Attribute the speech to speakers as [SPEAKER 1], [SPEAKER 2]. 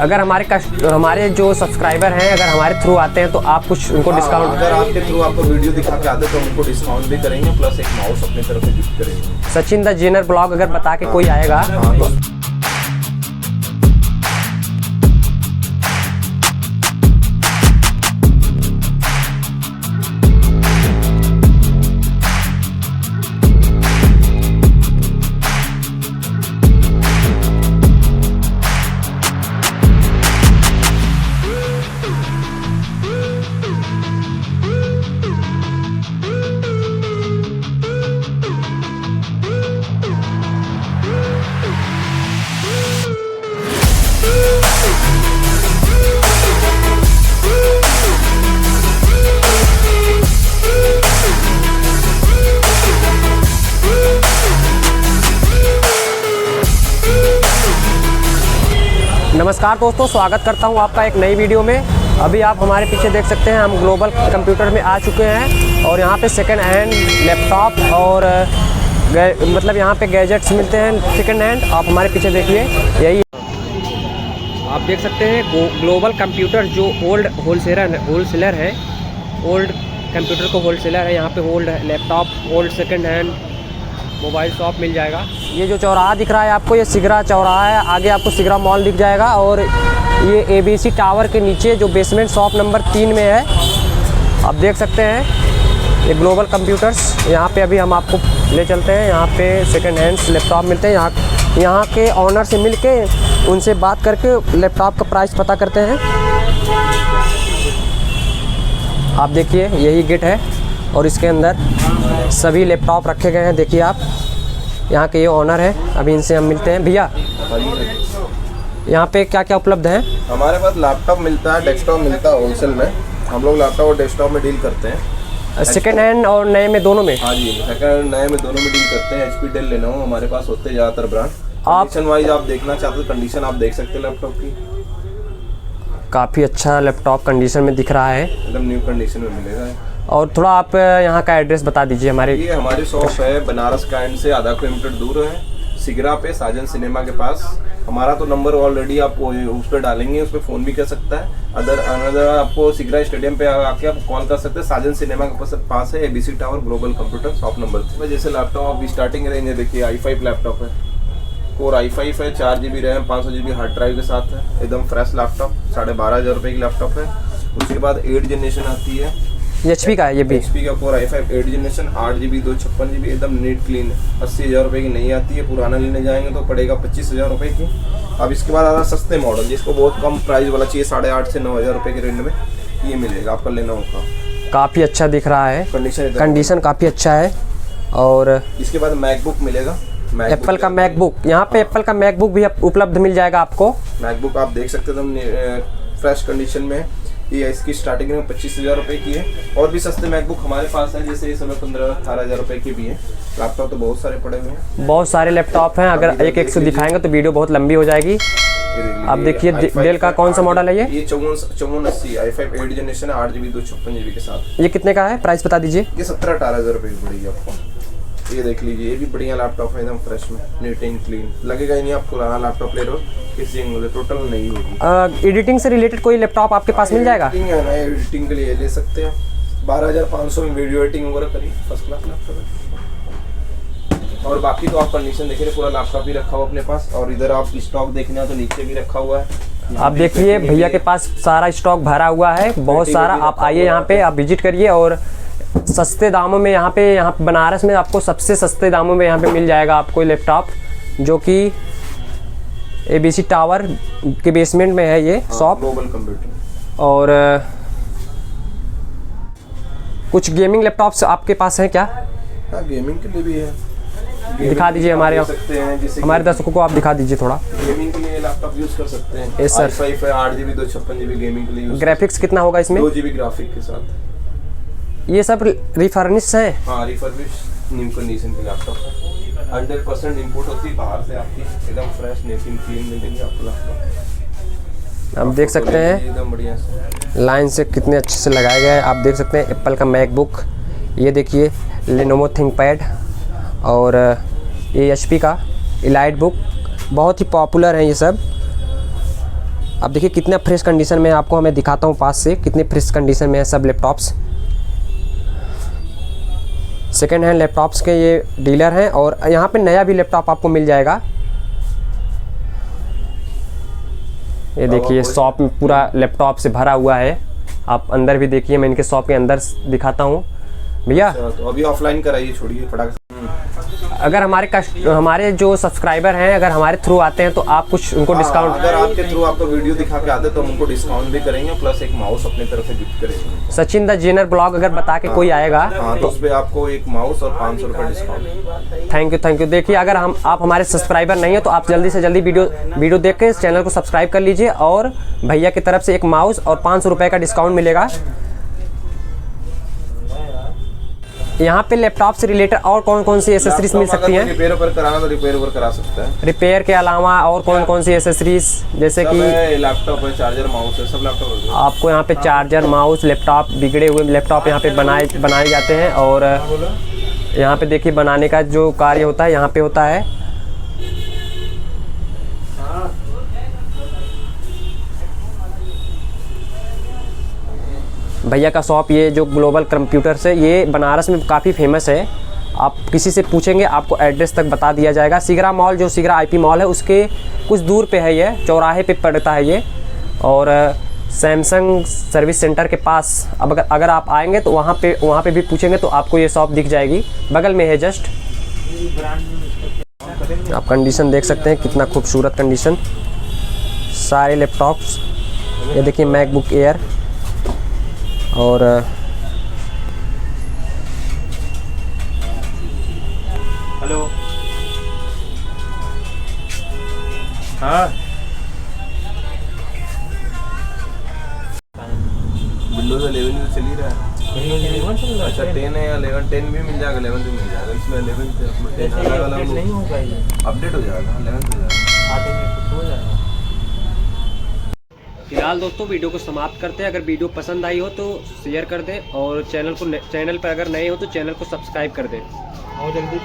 [SPEAKER 1] अगर हमारे जो सब्सक्राइबर हैं अगर हमारे थ्रू आते हैं तो आप कुछ उनको डिस्काउंट,
[SPEAKER 2] अगर आपके थ्रू आपको वीडियो दिखा के आते तो उनको डिस्काउंट भी करेंगे, प्लस एक माउस अपनी तरफ से गिफ्ट करेंगे।
[SPEAKER 1] सचिन द जेनर ब्लॉग अगर बता के कोई आएगा तो नमस्कार दोस्तों, स्वागत करता हूं आपका एक नई वीडियो में। अभी आप हमारे पीछे देख सकते हैं हम ग्लोबल कंप्यूटर में आ चुके हैं और यहां पे सेकंड हैंड लैपटॉप और मतलब यहां पे गैजेट्स मिलते हैं सेकंड हैंड। आप हमारे पीछे देखिए, यही आप देख सकते हैं ग्लोबल कंप्यूटर जो ओल्ड होलसेलर है, ओल्ड कंप्यूटर को होलसेलर है। यहाँ पे old laptop, old second hand mobile shop मिल जाएगा। ये जो चौराहा दिख रहा है आपको, ये सिगरा चौराहा है। आगे आपको सिगरा मॉल दिख जाएगा और ये ABC टावर के नीचे जो बेसमेंट शॉप नंबर 3 में है, आप देख सकते हैं ये ग्लोबल कंप्यूटर्स। यहाँ पे अभी हम आपको ले चलते हैं। यहाँ पे सेकंड हैंड्स लैपटॉप मिलते हैं। यहाँ के ऑनर से मिल के उनसे बात करके लैपटॉप का प्राइस पता करते हैं। आप देखिए, यही गेट है और इसके अंदर सभी लैपटॉप रखे गए हैं। देखिए आप, यहाँ के ये ऑनर है, अभी इनसे हम मिलते हैं। भैया, यहाँ पे क्या क्या उपलब्ध है?
[SPEAKER 2] हमारे पास लैपटॉप मिलता है, डेस्कटॉप मिलता है होलसेल में। हम लोग लैपटॉप और डेस्कटॉप में डील करते हैं,
[SPEAKER 1] सेकेंड हैंड और नए में दोनों में।
[SPEAKER 2] हाँ जी, सेकेंड हैंड नए में दोनों में डील करते हैं। HP डेल लेना हो हमारे पास होते हैं ज़्यादातर ब्रांड। कंडीशन वाइज आप देखना चाहते हो, कंडीशन आप देख सकते हैं लैपटॉप की।
[SPEAKER 1] काफ़ी अच्छा लैपटॉप कंडीशन में दिख रहा है,
[SPEAKER 2] एकदम न्यू कंडीशन में मिलेगा।
[SPEAKER 1] और थोड़ा आप यहाँ का एड्रेस बता दीजिए हमारे।
[SPEAKER 2] ये हमारी शॉप है बनारस कैंट से आधा किलोमीटर दूर है, सिगरा पे साजन सिनेमा के पास। हमारा तो नंबर ऑलरेडी आप उस पर डालेंगे, उस पर फ़ोन भी कर सकता है। अदर आपको सिगरा स्टेडियम पे आके आप कॉल कर सकते हैं। साजन सिनेमा के पास है ABC tower global computer shop number 3। जैसे लैपटॉप अभी स्टार्टिंग रेंज है, देखिए i5 लैपटॉप है, कोर i5 है, 4GB RAM, 500GB hard drive के साथ है। एकदम फ्रेश लैपटॉप, 12,500 रुपये की लैपटॉप है। उसके बाद 8 जनरेशन आती है,
[SPEAKER 1] HP का है, ये भी
[SPEAKER 2] HP का core i5 8 generation, 8GB 256GB, एकदम नीट क्लीन है। 80,000 रुपये की नहीं आती है, पुराना लेने जाएंगे तो पड़ेगा 25,000 रुपये की। अब इसके बाद आता सस्ते मॉडल, जिसको बहुत कम प्राइस वाला चाहिए, 8,500 से 9,000 रुपये के रेंज में ये मिलेगा आपका लेना होगा।
[SPEAKER 1] काफ़ी अच्छा दिख रहा है, कंडीशन काफ़ी अच्छा है। और
[SPEAKER 2] इसके बाद मैकबुक मिलेगा,
[SPEAKER 1] एप्पल का मैकबुक। यहाँ पे एप्पल का मैकबुक भी उपलब्ध मिल जाएगा आपको।
[SPEAKER 2] मैकबुक आप देख सकते हैं, फ्रेश कंडीशन में। ये इसकी स्टार्टिंग में 25,000 रुपये की है। और भी सस्ते मैकबुक हमारे पास है, जैसे इस समय 15-18,000 रुपये की भी है। लैपटॉप तो बहुत सारे पड़े हुए हैं,
[SPEAKER 1] बहुत सारे लैपटॉप हैं। अगर एक से दिखाएंगे तो वीडियो बहुत लंबी हो जाएगी। आप देखिए डेल का कौन सा मॉडल है ये?
[SPEAKER 2] 5480 i5 8 जनरेशन 8GB 256GB के साथ।
[SPEAKER 1] ये कितने का है, प्राइस बता दीजिए।
[SPEAKER 2] ये 17-18,000 रुपये की पड़ेगी आपको। ये देख लीजिए, ये भी बढ़िया लैपटॉप है, एकदम फ्रेश में, नीट एंड क्लीन। लगेगा ही नहीं आप पुराना लैपटॉप ले रहे हो, किसी टोटल नहीं होगी।
[SPEAKER 1] एडिटिंग से रिलेटेड कोई लैपटॉप आपके पास मिल जाएगा?
[SPEAKER 2] एडिटिंग के लिए ले सकते हैं। 12,500 में वीडियो एडिटिंग वगैरह करिए, फर्स्ट क्लास लैपटॉप है। और बाकी तो आप कंडीशन देखिए, पूरा लैपटॉप भी रखा हुआ अपने पास। और इधर आप स्टॉक देखना तो नीचे भी रखा हुआ है।
[SPEAKER 1] आप देखिए, भैया के पास सारा स्टॉक भरा हुआ है, बहुत सारा। आप आइए यहाँ पे, आप विजिट करिए और सस्ते दामों में यहाँ पे बनारस में आपको सबसे सस्ते दामों में यहाँ पे मिल जाएगा आपको लैपटॉप, जो कि ABC टावर के बेसमेंट में है ये शॉप।
[SPEAKER 2] Global computer.
[SPEAKER 1] और कुछ गेमिंग लैपटॉप्स आपके पास हैं क्या?
[SPEAKER 2] हाँ, गेमिंग के लिए भी है।
[SPEAKER 1] दिखा दीजिए हमारे दर्शकों को, आप दिखा दीजिए थोड़ा।
[SPEAKER 2] गेमिंग के लिए लैपटॉप यूज कर सकते हैं।
[SPEAKER 1] Yes sir.
[SPEAKER 2] i5 है, 8GB 256GB गेमिंग के लिए।
[SPEAKER 1] ग्राफिक्स कितना होगा इसमें?
[SPEAKER 2] 2GB ग्राफिक के साथ।
[SPEAKER 1] ये सब रिफर्निश है? हाँ,
[SPEAKER 2] रिफर्निश न्यू कंडीशन के लैपटॉप है। 100% इंपोर्ट होती है बाहर से आपकी, एकदम फ्रेश नीट एंड क्लीन मिलेगी आपको लैपटॉप।
[SPEAKER 1] हम देख सकते हैं
[SPEAKER 2] एकदम बढ़िया से
[SPEAKER 1] लाइन से कितने अच्छे से लगाया गया है। आप देख सकते हैं एप्पल का मैकबुक, ये देखिए लेनोवो थिंकपैड, और ये HP का इलाइट बुक। बहुत ही पॉपुलर है ये सब। अब देखिए कितना फ्रेश कंडीशन में, आपको मैं दिखाता हूँ पास से कितने फ्रेश कंडीशन में है सब लैपटॉप्स। सेकेंड हैंड लैपटॉप्स के ये डीलर हैं और यहाँ पे नया भी लैपटॉप आपको मिल जाएगा। ये देखिए शॉप में पूरा लैपटॉप से भरा हुआ है। आप अंदर भी देखिए, मैं इनके शॉप के अंदर दिखाता हूँ भैया।
[SPEAKER 2] तो अभी ऑफलाइन कराइए, छोड़िए फटाक से।
[SPEAKER 1] अगर हमारे जो सब्सक्राइबर हैं अगर हमारे थ्रू आते हैं तो आप कुछ उनको डिस्काउंट,
[SPEAKER 2] अगर आपके थ्रू आपको वीडियो दिखा के आते तो हम उनको डिस्काउंट भी करेंगे, प्लस एक माउस अपनी तरफ से गिफ्ट करेंगे।
[SPEAKER 1] सचिन द जेनर ब्लॉग अगर बता के कोई आएगा
[SPEAKER 2] तो उस पर आपको एक माउस और 500 रुपये डिस्काउंट।
[SPEAKER 1] Thank you. देखिए अगर आप हमारे सब्सक्राइबर नहीं है तो आप जल्दी से जल्दी वीडियो देख के चैनल को सब्सक्राइब कर लीजिए और भैया की तरफ से एक माउस और 500 रुपये का डिस्काउंट मिलेगा। यहाँ पे लैपटॉप से रिलेटेड और कौन कौन सी एसेसरीज मिल सकती हैं?
[SPEAKER 2] रिपेयर ऊपर कराना तो रिपेयर ऊपर करा सकता है।
[SPEAKER 1] रिपेयर के अलावा और कौन कौन सी एसेसरीज, जैसे कि
[SPEAKER 2] लैपटॉप है, चार्जर, माउस है, सब लैपटॉप
[SPEAKER 1] आपको यहाँ पे चार्जर, माउस, लैपटॉप, बिगड़े हुए लैपटॉप यहाँ पे बनाए जाते हैं। और यहाँ पे देखिए बनाने का जो कार्य होता है यहाँ पे होता है। भैया का शॉप ये जो ग्लोबल कंप्यूटर्स है ये बनारस में काफ़ी फेमस है। आप किसी से पूछेंगे आपको एड्रेस तक बता दिया जाएगा। सिगरा मॉल, जो सिगरा आईपी मॉल है उसके कुछ दूर पे है, ये चौराहे पे पड़ता है ये। और सैमसंग सर्विस सेंटर के पास अब अगर आप आएंगे तो वहाँ पे भी पूछेंगे तो आपको ये शॉप दिख जाएगी, बगल में है जस्ट। आप कंडीशन देख सकते हैं कितना खूबसूरत कंडीशन, सारे लैपटॉप्स। ये देखिए मैकबुक एयर और
[SPEAKER 2] हेलो, हाँ विंडोज 11 भी चल ही रहा है। अच्छा 10 है या 11? 10 भी मिल जाएगा, 11 भी मिल जाएगा। इसमें 11 से 10 अलग नहीं होगा, अपडेट हो जाएगा, 11 हो जाएगा।
[SPEAKER 1] फिलहाल दोस्तों वीडियो को समाप्त करते हैं। अगर वीडियो पसंद आई हो तो शेयर कर दें और चैनल पर अगर नए हो तो चैनल को सब्सक्राइब कर दें।
[SPEAKER 3] बहुत जल्दी